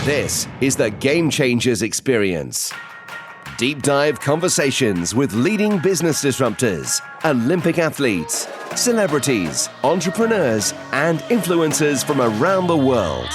This is the Game Changers Experience. Deep dive conversations with leading business disruptors, Olympic athletes, celebrities, entrepreneurs, and influencers from around the world.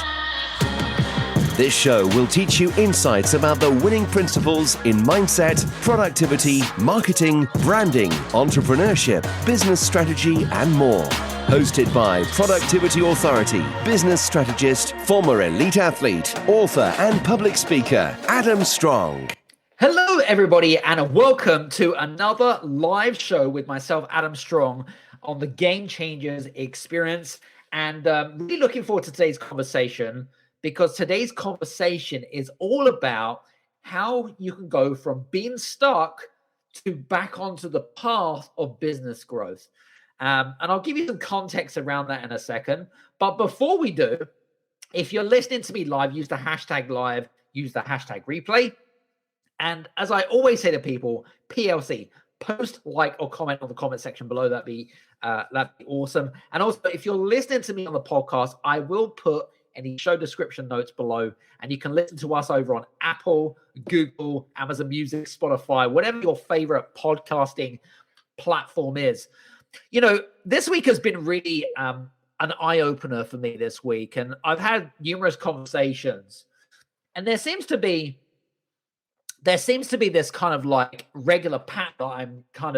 This show will teach you insights about the winning principles in mindset, productivity, marketing, branding, entrepreneurship, business strategy, and more. Hosted by Productivity Authority, business strategist, former elite athlete, author, and public speaker, Adam Strong. Hello, everybody, and welcome to another live show with myself, Adam Strong, on the Game Changers Experience. And really looking forward to today's conversation, because today's conversation is all about how you can go from being stuck to back onto the path of business growth. And I'll give you some context around that in a second. But before we do, if you're listening to me live, use the hashtag live, use the hashtag replay. And as I always say to people, PLC, post, like, or comment on the comment section below. That'd be awesome. And also, if you're listening to me on the podcast, I will put any show description notes below, and you can listen to us over on Apple, Google, Amazon Music, Spotify, whatever your favorite podcasting platform is. You know, this week has been really an eye-opener for me this week, and I've had numerous conversations, and there seems to be this kind of like regular pattern that I'm kind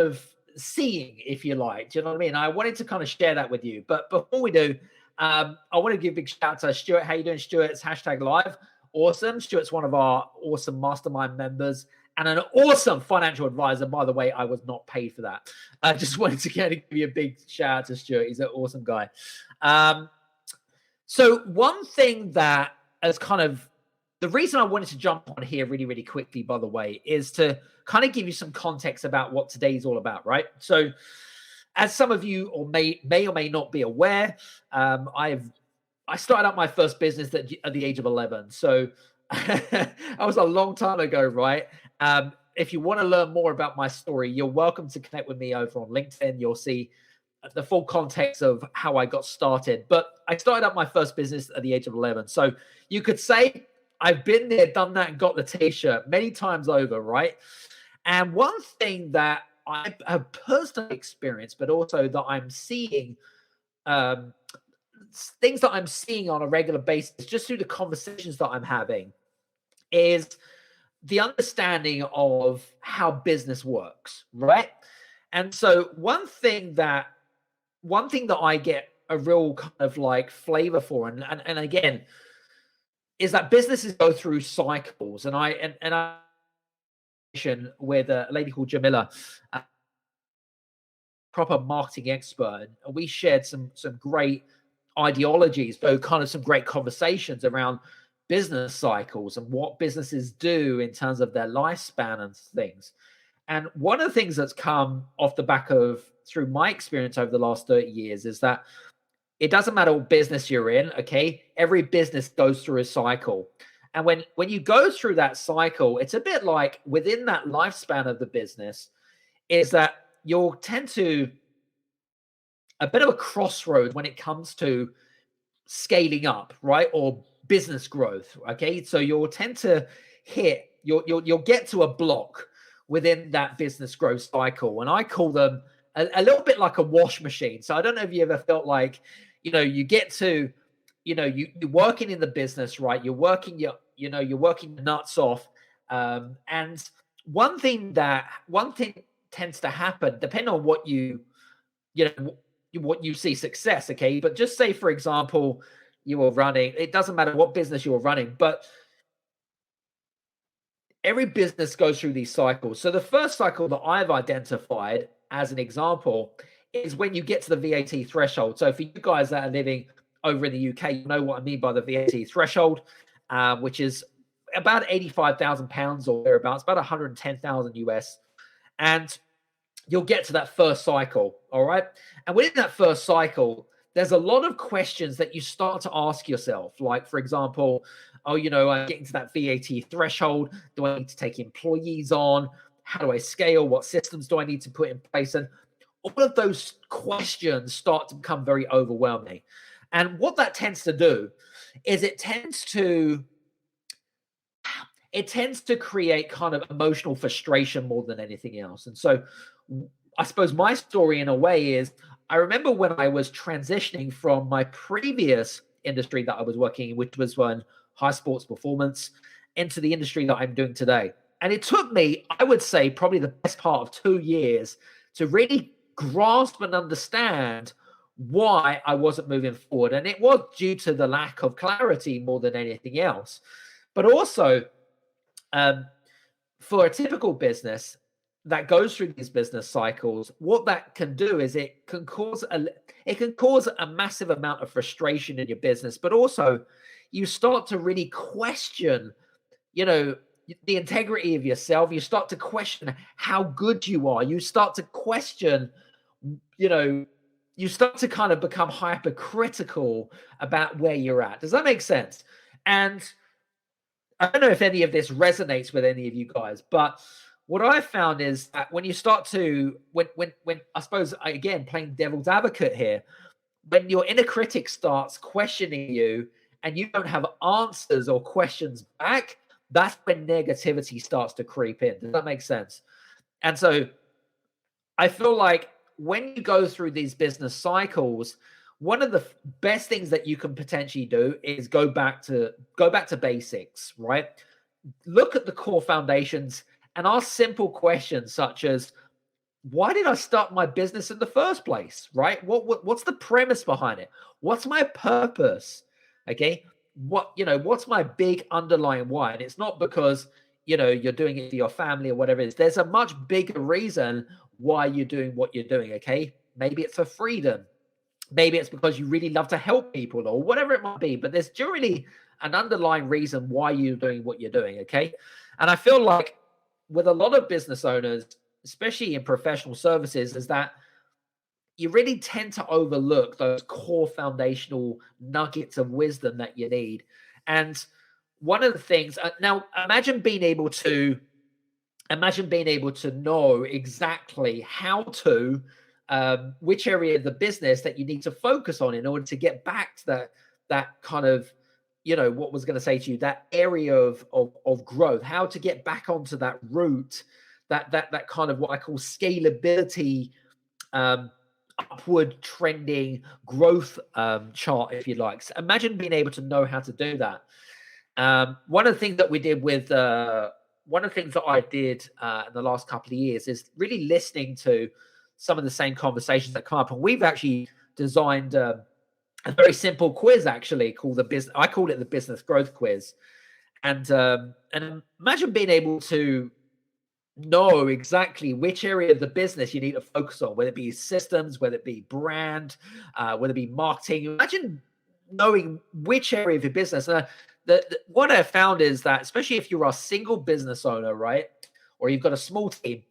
of seeing, if you like. Do you know what I mean? I wanted to kind of share that with you. But before we do, I want to give a big shout out to Stuart. How you doing, Stuart? It's hashtag live. Awesome. Stuart's one of our awesome mastermind members and an awesome financial advisor. By the way, I was not paid for that. I just wanted to give you a big shout out to Stuart. He's an awesome guy. So one thing that has kind of, the reason I wanted to jump on here really, really quickly, by the way, is to kind of give you some context about what today's all about, right? So as some of you may or may not be aware, I started out my first business at the age of 11. So that was a long time ago, right? If you want to learn more about my story, you're welcome to connect with me over on LinkedIn. You'll see the full context of how I got started. But I started up my first business at the age of 11. So you could say I've been there, done that, and got the t-shirt many times over, right? And one thing that I have personally experienced, but also that I'm seeing, things that I'm seeing on a regular basis, just through the conversations that I'm having, is the understanding of how business works, right? And so one thing that I get a real kind of like flavor for, and again, is that businesses go through cycles. And I with a lady called Jamila, proper marketing expert, and we shared some great ideologies, so kind of some great conversations around business cycles and what businesses do in terms of their lifespan and things. And one of the things that's come off the back of, through my experience over the last 30 years, is that it doesn't matter what business you're in, okay? Every business goes through a cycle. And when you go through that cycle, it's a bit like within that lifespan of the business, is that you'll tend to a bit of a crossroad when it comes to scaling up, right? Or business growth, okay? So you'll tend to you'll get to a block within that business growth cycle. And I call them a little bit like a wash machine. So I don't know if you ever felt like, you get to, you're working in the business, right? You're working your nuts off. And one thing tends to happen, depending on what what you see success, okay? But just say, for example, you were running, it doesn't matter what business you were running, but every business goes through these cycles. So the first cycle that I've identified as an example is when you get to the VAT threshold. So for you guys that are living over in the UK, you know what I mean by the VAT threshold, which is about £85,000 or thereabouts, about 110,000 US. And you'll get to that first cycle, all right? And within that first cycle, there's a lot of questions that you start to ask yourself. Like, for example, I'm getting to that VAT threshold. Do I need to take employees on? How do I scale? What systems do I need to put in place? And all of those questions start to become very overwhelming. And what that tends to do is it tends to create kind of emotional frustration more than anything else. And so I suppose my story in a way is, I remember when I was transitioning from my previous industry that I was working in, which was on high sports performance, into the industry that I'm doing today. And it took me, I would say, probably the best part of 2 years to really grasp and understand why I wasn't moving forward. And it was due to the lack of clarity more than anything else. But also, for a typical business that goes through these business cycles, what that can do is it can cause a massive amount of frustration in your business, but also you start to really question, the integrity of yourself. You start to question how good you are. You start to question, you start to kind of become hypercritical about where you're at. Does that make sense? And I don't know if any of this resonates with any of you guys, but what I found is that when you start to, when I suppose, again, playing devil's advocate here, when your inner critic starts questioning you and you don't have answers or questions back, that's when negativity starts to creep in. Does that make sense? And so I feel like when you go through these business cycles, one of the best things that you can potentially do is go back to basics, right? Look at the core foundations and ask simple questions such as, why did I start my business in the first place, right? What's the premise behind it? What's my purpose? Okay? What's my big underlying why? And it's not because, you're doing it for your family or whatever it is. There's a much bigger reason why you're doing what you're doing, okay? Maybe it's for freedom. Maybe it's because you really love to help people or whatever it might be, but there's generally an underlying reason why you're doing what you're doing, okay? And I feel like with a lot of business owners, especially in professional services, is that you really tend to overlook those core foundational nuggets of wisdom that you need. And one of the things, now imagine being able to know exactly how to, which area of the business that you need to focus on in order to get back to that kind of, what was going to say to you, that area of growth, how to get back onto that route, that kind of what I call scalability, upward trending growth chart, if you like. So imagine being able to know how to do that. One of the things that we did with one of the things that I did in the last couple of years is really listening to some of the same conversations that come up. And we've actually designed a very simple quiz, actually, called I call it the business growth quiz. And imagine being able to know exactly which area of the business you need to focus on, whether it be systems, whether it be brand, whether it be marketing. Imagine knowing which area of your business. What I found is that, especially if you're a single business owner, right, or you've got a small team,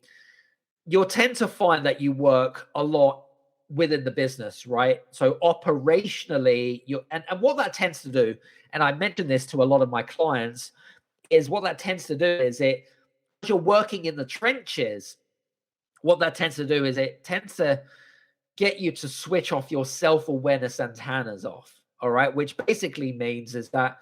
you'll tend to find that you work a lot within the business, right? So operationally, and what that tends to do, and I mentioned this to a lot of my clients, is what that tends to do is you're working in the trenches, what that tends to do is it tends to get you to switch off your self-awareness antennas off, all right? Which basically means is that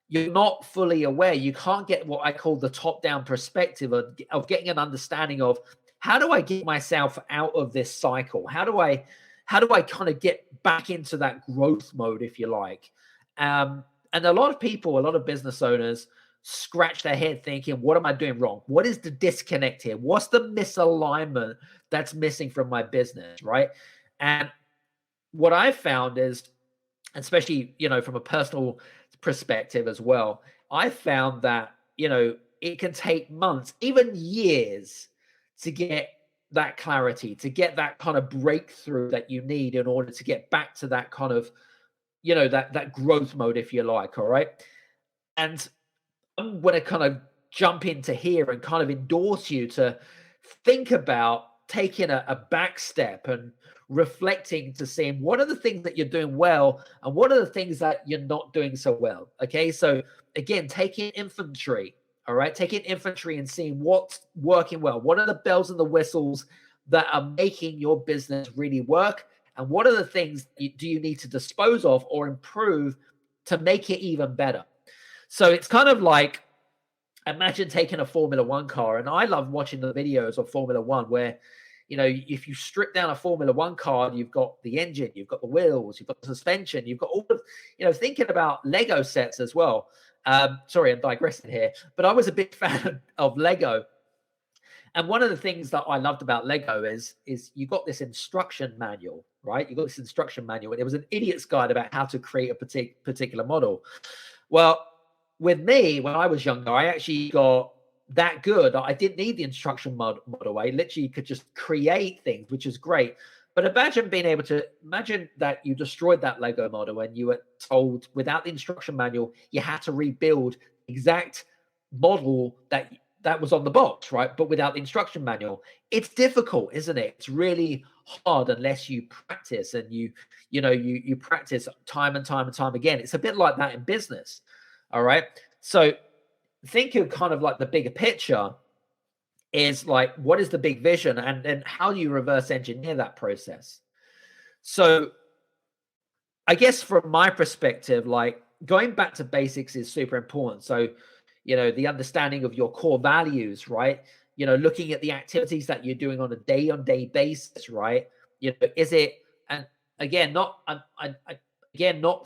you're not fully aware. You can't get what I call the top-down perspective of getting an understanding of, how do I get myself out of this cycle? How do I kind of get back into that growth mode, if you like? And a lot of business owners scratch their head thinking, what am I doing wrong? What is the disconnect here? What's the misalignment that's missing from my business, right? And what I found is, especially, from a personal perspective as well, I found that, it can take months, even years, to get that clarity, to get that kind of breakthrough that you need in order to get back to that kind of, that growth mode, if you like. All right. And I'm going to kind of jump into here and kind of endorse you to think about taking a back step and reflecting to seeing what are the things that you're doing well and what are the things that you're not doing so well. Okay. So again, taking inventory. All right. Taking inventory and seeing what's working well. What are the bells and the whistles that are making your business really work? and what are the things do you need to dispose of or improve to make it even better. So it's kind of like, imagine taking a Formula One car, and I love watching the videos of Formula One where, if you strip down a Formula One car, you've got the engine, you've got the wheels, you've got the suspension, you've got all of, thinking about Lego sets as well. Sorry, I'm digressing here, but I was a big fan of Lego. And one of the things that I loved about Lego is you got this instruction manual, right? You got this instruction manual, and it was an idiot's guide about how to create a particular model. Well, with me, when I was younger, I actually got that good. I didn't need the instruction model. I literally could just create things, which is great. But imagine that you destroyed that Lego model and you were told without the instruction manual, you had to rebuild the exact model that was on the box, right? But without the instruction manual. It's difficult, isn't it? It's really hard unless you practice, and you practice time and time and time again. It's a bit like that in business. All right. So think of kind of like the bigger picture is like, what is the big vision, and then how do you reverse engineer that process? So I guess from my perspective, like going back to basics is super important. So, the understanding of your core values, right? Looking at the activities that you're doing on a day-on-day basis, right? Is it, and again, not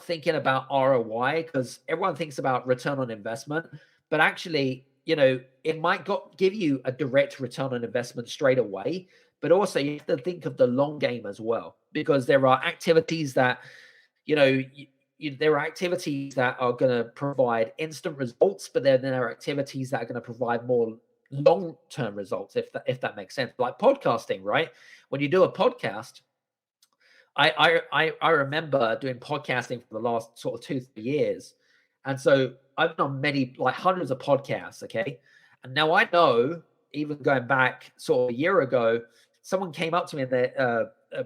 thinking about ROI, because everyone thinks about return on investment, but actually, it might give you a direct return on investment straight away, but also you have to think of the long game as well, because there are activities that, there are activities that are going to provide instant results, but then there are activities that are going to provide more long-term results, if that makes sense. Like podcasting, right? When you do a podcast, I remember doing podcasting for the last sort of 2-3 years. And so I've done many, like hundreds of podcasts. Okay. And now I know, even going back sort of a year ago, someone came up to me and they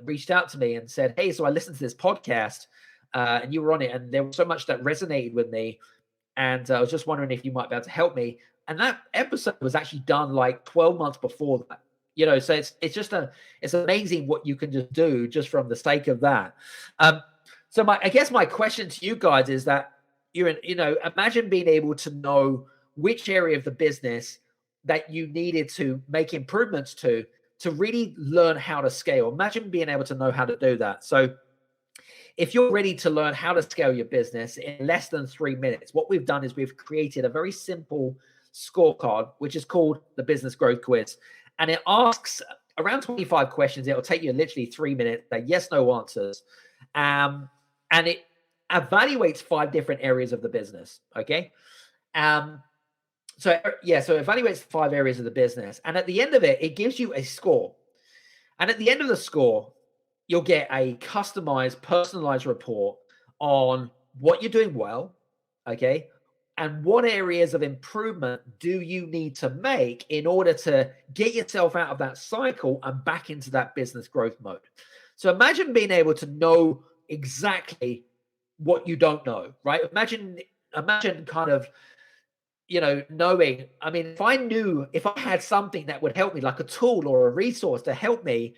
reached out to me and said, "Hey, so I listened to this podcast and you were on it, and there was so much that resonated with me. And I was just wondering if you might be able to help me." And that episode was actually done like 12 months before that. So it's amazing what you can just do just from the sake of that. So I guess my question to you guys is that imagine being able to know which area of the business that you needed to make improvements to really learn how to scale. Imagine being able to know how to do that. So if you're ready to learn how to scale your business in less than 3 minutes, what we've done is we've created a very simple scorecard, which is called the Business Growth Quiz. And it asks around 25 questions. It'll take you literally 3 minutes. They're yes, no answers. And it evaluates 5 different areas of the business. Okay. So it evaluates 5 areas of the business. And at the end of it, it gives you a score. And at the end of the score, you'll get a customized, personalized report on what you're doing well. Okay. And what areas of improvement do you need to make in order to get yourself out of that cycle and back into that business growth mode? So imagine being able to know exactly what you don't know, right? Imagine kind of, knowing, I mean, if I had something that would help me, like a tool or a resource to help me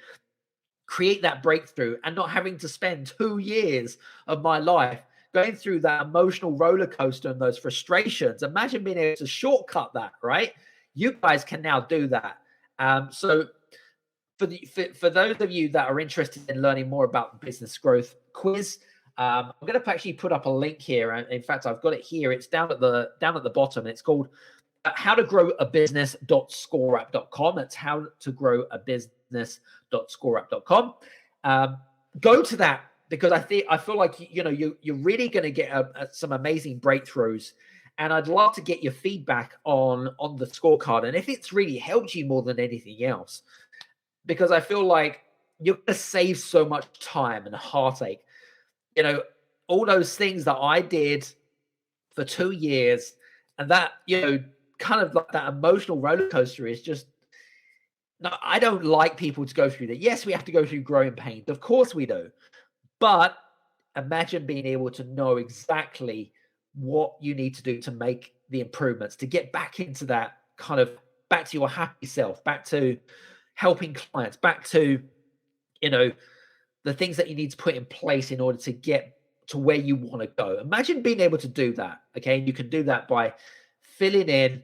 create that breakthrough and not having to spend 2 years of my life going through that emotional roller coaster and those frustrations. Imagine being able to shortcut that, right? You guys can now do that. So for those of you that are interested in learning more about the Business Growth Quiz, I'm going to actually put up a link here. And in fact, I've got it here. It's down at the bottom. It's called how to grow a business.scoreup.com. It's how to grow a business.scoreup.com. Go to that, because I feel like you're really going to get some amazing breakthroughs, and I'd love to get your feedback on the scorecard, and if it's really helped you more than anything else, because I feel like you're going to save so much time and heartache. All those things that I did for 2 years, and that kind of like that emotional roller coaster is just. No, I don't like people to go through that. Yes, we have to go through growing pains. Of course we do. But imagine being able to know exactly what you need to do to make the improvements, to get back into that kind of, back to your happy self, back to helping clients, back to, the things that you need to put in place in order to get to where you want to go. Imagine being able to do that. Okay. And you can do that by filling in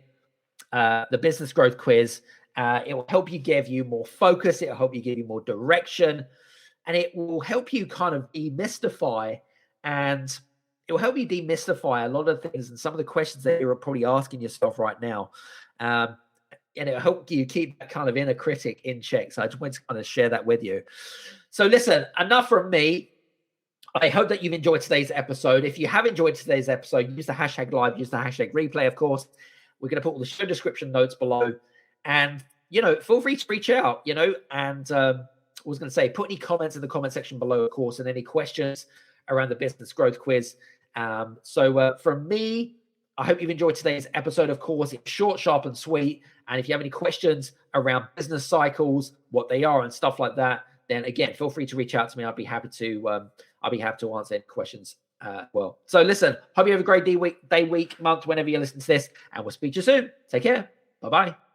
the business growth quiz. It will help you give you more focus. It will help you give you more direction. And it will help you kind of demystify, and it will help you demystify a lot of things and some of the questions that you're probably asking yourself right now. And it'll help you keep that kind of inner critic in check. So I just wanted to kind of share that with you. So listen, enough from me. I hope that you've enjoyed today's episode. If you have enjoyed today's episode, use the hashtag live, use the hashtag replay, of course. We're going to put all the show description notes below. And, feel free to reach out, and I was going to say, put any comments in the comment section below, of course, and any questions around the business growth quiz. So from me, I hope you've enjoyed today's episode. Of course, it's short, sharp, and sweet. And if you have any questions around business cycles, what they are, and stuff like that, then again, feel free to reach out to me. I'll be happy to answer any questions. Well, so listen, hope you have a great day, week, month, whenever you listen to this, and we'll speak to you soon. Take care. Bye-bye.